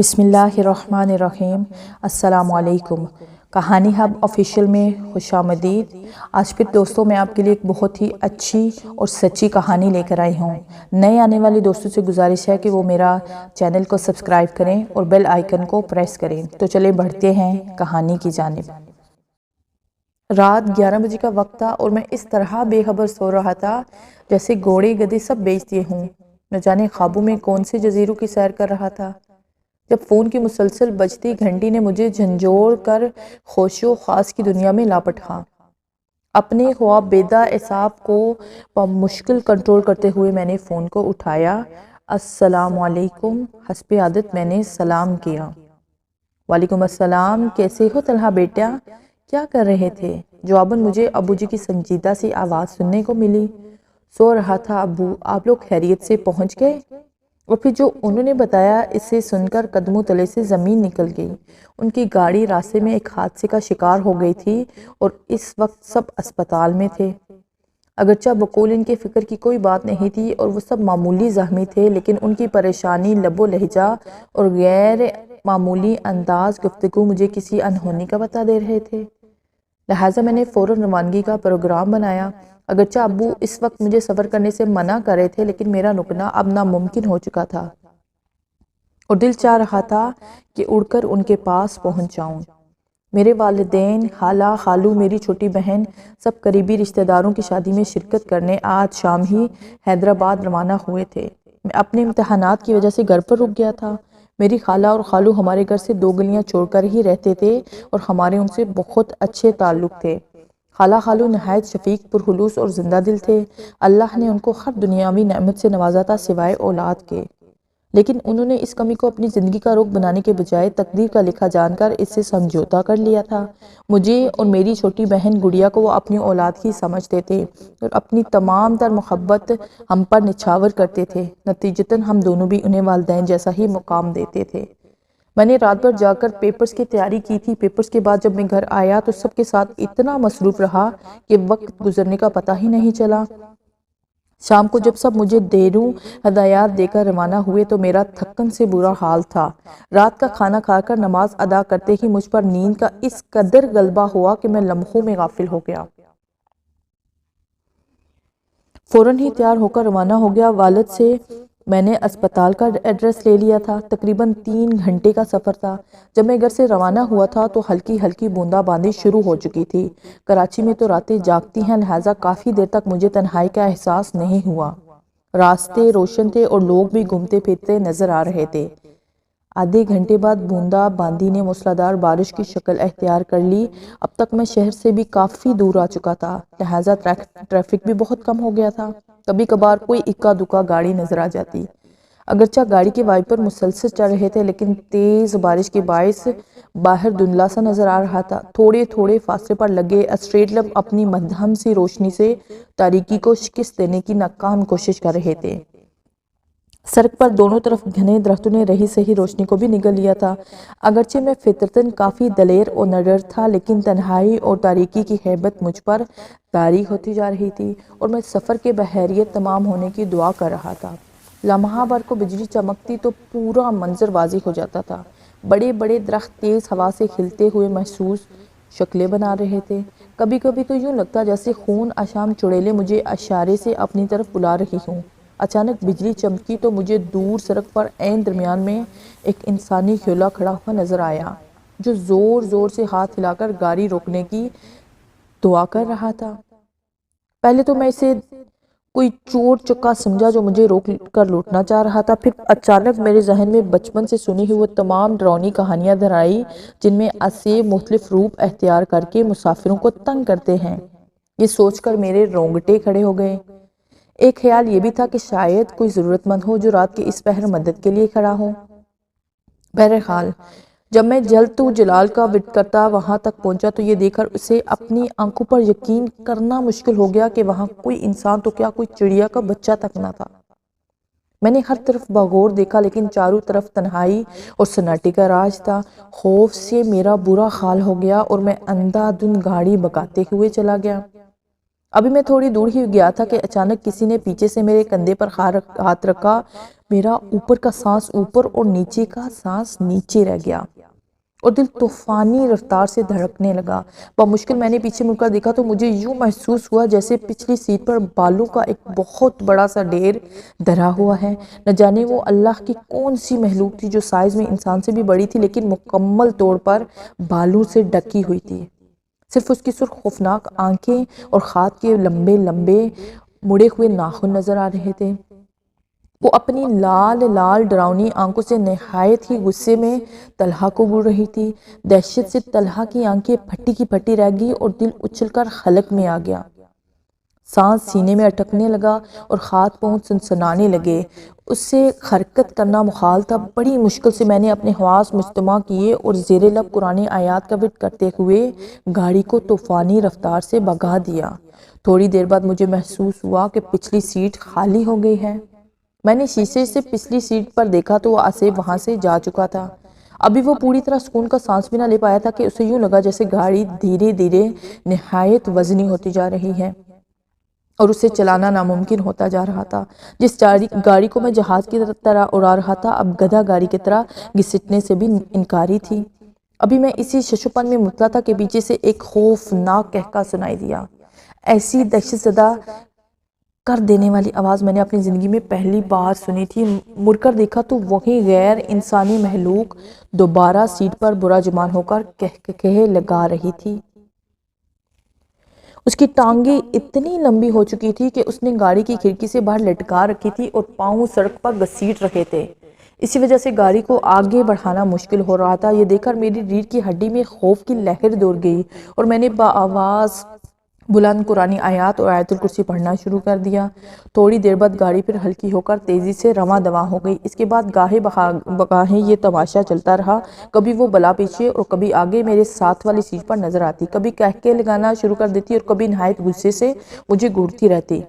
بسم اللہ الرحمن الرحیم۔ السلام علیکم۔ کہانی ہب آفیشیل میں خوش آمدید۔ آج پھر دوستوں میں آپ کے لیے ایک بہت ہی اچھی اور سچی کہانی لے کر آئی ہوں۔ نئے آنے والے دوستوں سے گزارش ہے کہ وہ میرا چینل کو سبسکرائب کریں اور بیل آئیکن کو پریس کریں۔ تو چلے بڑھتے ہیں کہانی کی جانب۔ رات 11 بجے کا وقت تھا اور میں اس طرح بے خبر سو رہا تھا جیسے گھوڑے گدھے سب بیچ دیے ہوں۔ نہ جانے خوابوں میں کون سے جزیروں کی سیر کر رہا تھا۔ جب فون کی مسلسل بجتی گھنٹی نے مجھے جھنجھوڑ کر خوش و خاص کی دنیا میں لاپٹا۔ اپنے خواب بیدہ اعصاب کو مشکل کنٹرول کرتے ہوئے میں نے فون کو اٹھایا۔ السلام علیکم۔ حسب عادت میں نے سلام کیا۔ وعلیکم السلام، کیسے ہو طلحہ بیٹا؟ کیا کر رہے تھے؟ جواباً مجھے ابو جی کی سنجیدہ سی آواز سننے کو ملی۔ سو رہا تھا ابو، آپ لوگ خیریت سے پہنچ گئے؟ اور پھر جو انہوں نے بتایا اسے سن کر قدموں تلے سے زمین نکل گئی۔ ان کی گاڑی راستے میں ایک حادثے کا شکار ہو گئی تھی اور اس وقت سب اسپتال میں تھے۔ اگرچہ بقول ان کے فکر کی کوئی بات نہیں تھی اور وہ سب معمولی زخمی تھے، لیکن ان کی پریشانی، لب و لہجہ اور غیر معمولی انداز گفتگو مجھے کسی انہونی کا بتا دے رہے تھے۔ لہٰذا میں نے فوراً روانگی کا پروگرام بنایا۔ اگرچہ ابو اس وقت مجھے سفر کرنے سے منع کر رہے تھے، لیکن میرا رکنا اب ناممکن ہو چکا تھا اور دل چاہ رہا تھا کہ اڑ کر ان کے پاس پہنچ جاؤں۔ میرے والدین، خالہ، خالو، میری چھوٹی بہن، سب قریبی رشتہ داروں کی شادی میں شرکت کرنے آج شام ہی حیدرآباد روانہ ہوئے تھے۔ میں اپنے امتحانات کی وجہ سے گھر پر رک گیا تھا۔ میری خالہ اور خالو ہمارے گھر سے 2 گلیاں چھوڑ کر ہی رہتے تھے اور ہمارے ان سے بہت اچھے تعلق تھے۔ خالہ خالو نہایت شفیق، پرخلوص اور زندہ دل تھے۔ اللہ نے ان کو ہر دنیاوی نعمت سے نوازا تھا سوائے اولاد کے، لیکن انہوں نے اس کمی کو اپنی زندگی کا رخ بنانے کے بجائے تقدیر کا لکھا جان کر اس سے سمجھوتا کر لیا تھا۔ مجھے اور میری چھوٹی بہن گڑیا کو وہ اپنی اولاد ہی سمجھتے تھے اور اپنی تمام تر محبت ہم پر نچھاور کرتے تھے۔ نتیجتاً ہم دونوں بھی انہیں والدین جیسا ہی مقام دیتے تھے۔ میں نے رات بھر جا کر پیپرز کی تیاری کی تھی۔ پیپرز کے بعد جب میں گھر آیا تو سب کے ساتھ اتنا مصروف رہا کہ وقت گزرنے کا پتہ ہی نہیں چلا۔ شام کو جب سب مجھے دیروں ہدایات دے کر روانہ ہوئے تو میرا تھکن سے برا حال تھا۔ رات کا کھانا کھا کر نماز ادا کرتے ہی مجھ پر نیند کا اس قدر غلبہ ہوا کہ میں لمحوں میں غافل ہو گیا۔ فوراً ہی تیار ہو کر روانہ ہو گیا۔ والد سے میں نے اسپتال کا ایڈریس لے لیا تھا۔ تقریباً 3 گھنٹے کا سفر تھا۔ جب میں گھر سے روانہ ہوا تھا تو ہلکی ہلکی بوندا باندی شروع ہو چکی تھی۔ کراچی میں تو راتیں جاگتی ہیں، لہٰذا کافی دیر تک مجھے تنہائی کا احساس نہیں ہوا۔ راستے روشن تھے اور لوگ بھی گھومتے پھرتے نظر آ رہے تھے۔ آدھے گھنٹے بعد بوندا باندی نے موسلادھار بارش کی شکل اختیار کر لی۔ اب تک میں شہر سے بھی کافی دور آ چکا تھا، لہٰذا ٹریفک بھی بہت کم ہو گیا تھا۔ کبھی کبھار کوئی اکا دکا گاڑی نظر آ جاتی۔ اگرچہ گاڑی کے وائپر مسلسل چل رہے تھے، لیکن تیز بارش کے باعث باہر دھندلا سا نظر آ رہا تھا۔ تھوڑے تھوڑے فاصلے پر لگے اسٹریٹ لیمپ اپنی مدھم سی روشنی سے تاریکی کو شکست دینے کی ناکام کوشش کر رہے تھے۔ سڑک پر دونوں طرف گھنے درختوں نے رہی سہی روشنی کو بھی نگل لیا تھا۔ اگرچہ میں فطرتاً کافی دلیر اور نڈر تھا، لیکن تنہائی اور تاریکی کی ہیبت مجھ پر طاری ہوتی جا رہی تھی اور میں سفر کے بخیریت تمام ہونے کی دعا کر رہا تھا۔ لمحہ بھر کو بجلی چمکتی تو پورا منظر واضح ہو جاتا تھا۔ بڑے بڑے درخت تیز ہوا سے کھلتے ہوئے محسوس شکلیں بنا رہے تھے۔ کبھی کبھی تو یوں لگتا جیسے خون اشام چڑیلیں مجھے اشارے سے اپنی طرف بلا رہی ہوں۔ اچانک بجلی چمکی تو مجھے دور سڑک پر عین درمیان میں ایک انسانی کھیولا کھڑا ہوا نظر آیا، جو زور زور سے ہاتھ ہلا کر گاڑی روکنے کی دعا کر رہا تھا۔ پہلے تو میں اسے کوئی چور چکا سمجھا جو مجھے روک کر لوٹنا چاہ رہا تھا، پھر اچانک میرے ذہن میں بچپن سے سنی ہوئی وہ تمام ڈراؤنی کہانیاں دھر آئی جن میں اسے مختلف روپ اختیار کر کے مسافروں کو تنگ کرتے ہیں۔ یہ سوچ کر میرے رونگٹے کھڑے ہو گئے۔ ایک خیال یہ بھی تھا کہ شاید کوئی ضرورت مند ہو جو رات کے اس پہر مدد کے لیے کھڑا ہو۔ بہرحال جب میں جلد تو جلال کا ورد کرتا وہاں تک پہنچا تو یہ دیکھ کر اسے اپنی آنکھوں پر یقین کرنا مشکل ہو گیا کہ وہاں کوئی انسان تو کیا، کوئی چڑیا کا بچہ تک نہ تھا۔ میں نے ہر طرف بغور دیکھا، لیکن چاروں طرف تنہائی اور سناٹے کا راج تھا۔ خوف سے میرا برا حال ہو گیا اور میں اندھا دھند گاڑی بھگاتے ہوئے چلا گیا۔ ابھی میں تھوڑی دور ہی گیا تھا کہ اچانک کسی نے پیچھے سے میرے کندھے پر ہاتھ رکھا۔ میرا اوپر کا سانس اوپر اور نیچے کا سانس نیچے رہ گیا اور دل طوفانی رفتار سے دھڑکنے لگا۔ بمشکل میں نے پیچھے مڑ کر دیکھا تو مجھے یوں محسوس ہوا جیسے پچھلی سیٹ پر بالوں کا ایک بہت بڑا سا ڈھیر دھرا ہوا ہے۔ نہ جانے وہ اللہ کی کون سی مخلوق تھی جو سائز میں انسان سے بھی بڑی تھی لیکن مکمل طور پر بالوں سے ڈھکی ہوئی تھی۔ صرف اس کی سرخ خوفناک آنکھیں اور ہاتھ کے لمبے لمبے مڑے ہوئے ناخن نظر آ رہے تھے۔ وہ اپنی لال لال ڈراؤنی آنکھوں سے نہایت ہی غصے میں طلحہ کو گھور رہی تھی۔ دہشت سے طلحہ کی آنکھیں پھٹی کی پھٹی رہ گئی اور دل اچھل کر حلق میں آ گیا۔ سانس سینے میں اٹکنے لگا اور ہاتھ پاؤں سنسنانے لگے۔ اس سے حرکت کرنا محال تھا۔ بڑی مشکل سے میں نے اپنے حواس مجتمع کیے اور زیر لب قرآن آیات کا ورد کرتے ہوئے گاڑی کو طوفانی رفتار سے بھگا دیا۔ تھوڑی دیر بعد مجھے محسوس ہوا کہ پچھلی سیٹ خالی ہو گئی ہے۔ میں نے شیشے سے پچھلی سیٹ پر دیکھا تو وہ آصف وہاں سے جا چکا تھا۔ ابھی وہ پوری طرح سکون کا سانس بھی نہ لے پایا تھا کہ اسے یوں لگا جیسے گاڑی دھیرے دھیرے نہایت وزنی ہوتی جا رہی ہے اور اسے چلانا ناممکن ہوتا جا رہا تھا۔ جس گاڑی کو میں جہاز کی طرح اڑا رہا تھا اب گدھا گاڑی کی طرح گھسٹنے سے بھی انکاری تھی۔ ابھی میں اسی ششوپن میں مبتلا تھا کہ پیچھے سے ایک خوفناک قہقہ سنائی دیا۔ ایسی دہشت زدہ کر دینے والی آواز میں نے اپنی زندگی میں پہلی بار سنی تھی۔ مڑ کر دیکھا تو وہی غیر انسانی مخلوق دوبارہ سیٹ پر براجمان ہو کر قہقہے لگا رہی تھی۔ اس کی ٹانگیں اتنی لمبی ہو چکی تھی کہ اس نے گاڑی کی کھڑکی سے باہر لٹکا رکھی تھی اور پاؤں سڑک پر گھسیٹ رکھے تھے۔ اسی وجہ سے گاڑی کو آگے بڑھانا مشکل ہو رہا تھا۔ یہ دیکھ کر میری ریڑھ کی ہڈی میں خوف کی لہر دوڑ گئی اور میں نے بآواز بلند قرآن آیات اور آیت الکرسی پڑھنا شروع کر دیا۔ تھوڑی دیر بعد گاڑی پھر ہلکی ہو کر تیزی سے رواں دواں ہو گئی۔ اس کے بعد گاہے بگاہے یہ تماشا چلتا رہا۔ کبھی وہ بلا پیچھے اور کبھی آگے میرے ساتھ والی سیٹ پر نظر آتی، کبھی قہقہے لگانا شروع کر دیتی اور کبھی نہایت غصے سے مجھے گھورتی رہتی۔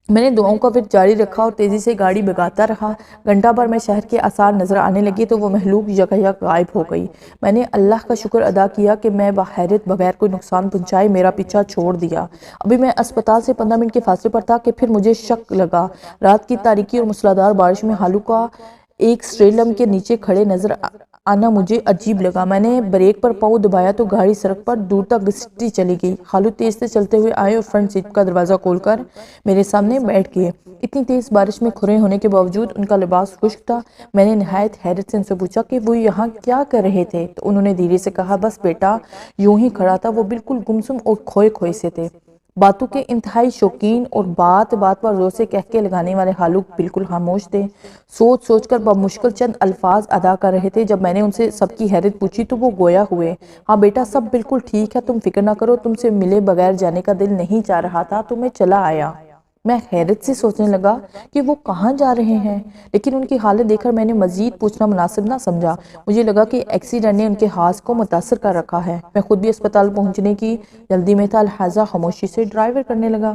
میں نے دعاؤں کا ورد جاری رکھا اور تیزی سے گاڑی بھگاتا رہا۔ گھنٹہ بھر میں شہر کے آثار نظر آنے لگے تو وہ مخلوق یکایک غائب ہو گئی۔ میں نے اللہ کا شکر ادا کیا کہ میں بحیرت بغیر کوئی نقصان پہنچائے میرا پیچھا چھوڑ دیا۔ ابھی میں اسپتال سے 15 منٹ کے فاصلے پر تھا کہ پھر مجھے شک لگا۔ رات کی تاریکی اور موسلادھار بارش میں ہالو کا ایک سٹیریم کے نیچے کھڑے نظر آنا مجھے عجیب لگا۔ میں نے بریک پر پاؤں دبایا تو گاڑی سڑک پر دور تک گھسٹتی چلی گئی۔ خالو تیز سے چلتے ہوئے آئے اور فرنٹ سیٹ کا دروازہ کھول کر میرے سامنے بیٹھ گئے۔ اتنی تیز بارش میں کھرے ہونے کے باوجود ان کا لباس خشک تھا۔ میں نے نہایت حیرت سے ان سے پوچھا کہ وہ یہاں کیا کر رہے تھے تو انہوں نے دھیرے سے کہا، بس بیٹا یوں ہی کھڑا تھا۔ وہ بالکل گمسم اور کھوئے کھوئے سے تھے، باتوں کے انتہائی شوقین اور بات بات پر زور سے قہقہے لگانے والے ہالو بالکل خاموش تھے۔ سوچ سوچ کر بمشکل چند الفاظ ادا کر رہے تھے۔ جب میں نے ان سے سب کی حیرت پوچھی تو وہ گویا ہوئے، ہاں بیٹا سب بالکل ٹھیک ہے، تم فکر نہ کرو، تم سے ملے بغیر جانے کا دل نہیں چاہ رہا تھا تو میں چلا آیا۔ میں حیرت سے سوچنے لگا کہ وہ کہاں جا رہے ہیں، لیکن ان کی حالت دیکھ کر میں نے مزید پوچھنا مناسب نہ سمجھا۔ مجھے لگا کہ ایکسیڈنٹ نے ان کے حواس کو متاثر کر رکھا ہے۔ میں خود بھی اسپتال پہنچنے کی جلدی میں تھا، لہٰذا خاموشی سے ڈرائیور کرنے لگا۔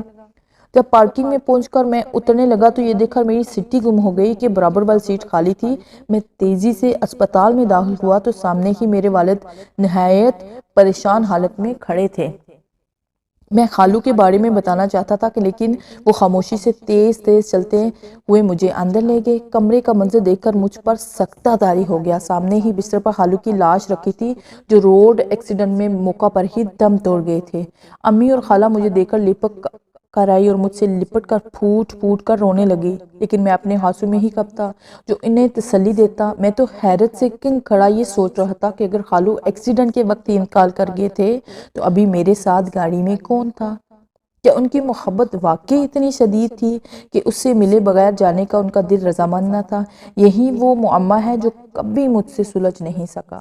جب پارکنگ میں پہنچ کر میں اترنے لگا تو یہ دیکھ کر میری سٹی گم ہو گئی کہ برابر والی سیٹ خالی تھی۔ میں تیزی سے اسپتال میں داخل ہوا تو سامنے ہی میرے والد نہایت پریشان حالت میں کھڑے تھے۔ میں خالو کے بارے میں بتانا چاہتا تھا کہ لیکن وہ خاموشی سے تیز تیز چلتے ہوئے مجھے اندر لے گئے۔ کمرے کا منظر دیکھ کر مجھ پر سکتہ طاری ہو گیا۔ سامنے ہی بستر پر خالو کی لاش رکھی تھی جو روڈ ایکسیڈنٹ میں موقع پر ہی دم توڑ گئے تھے۔ امی اور خالہ مجھے دیکھ کر لپک کر آئی اور مجھ سے لپٹ کر پھوٹ پھوٹ کر رونے لگی، لیکن میں اپنے ہاتھوں میں ہی کب تھا جو انہیں تسلی دیتا۔ میں تو حیرت سے کنگ کھڑا یہ سوچ رہا تھا کہ اگر خالو ایکسیڈنٹ کے وقت ہی انتقال کر گئے تھے تو ابھی میرے ساتھ گاڑی میں کون تھا؟ کیا ان کی محبت واقعی اتنی شدید تھی کہ اس سے ملے بغیر جانے کا ان کا دل رضامند نہ تھا؟ یہی وہ معمہ ہے جو کبھی مجھ سے سلجھ نہیں سکا۔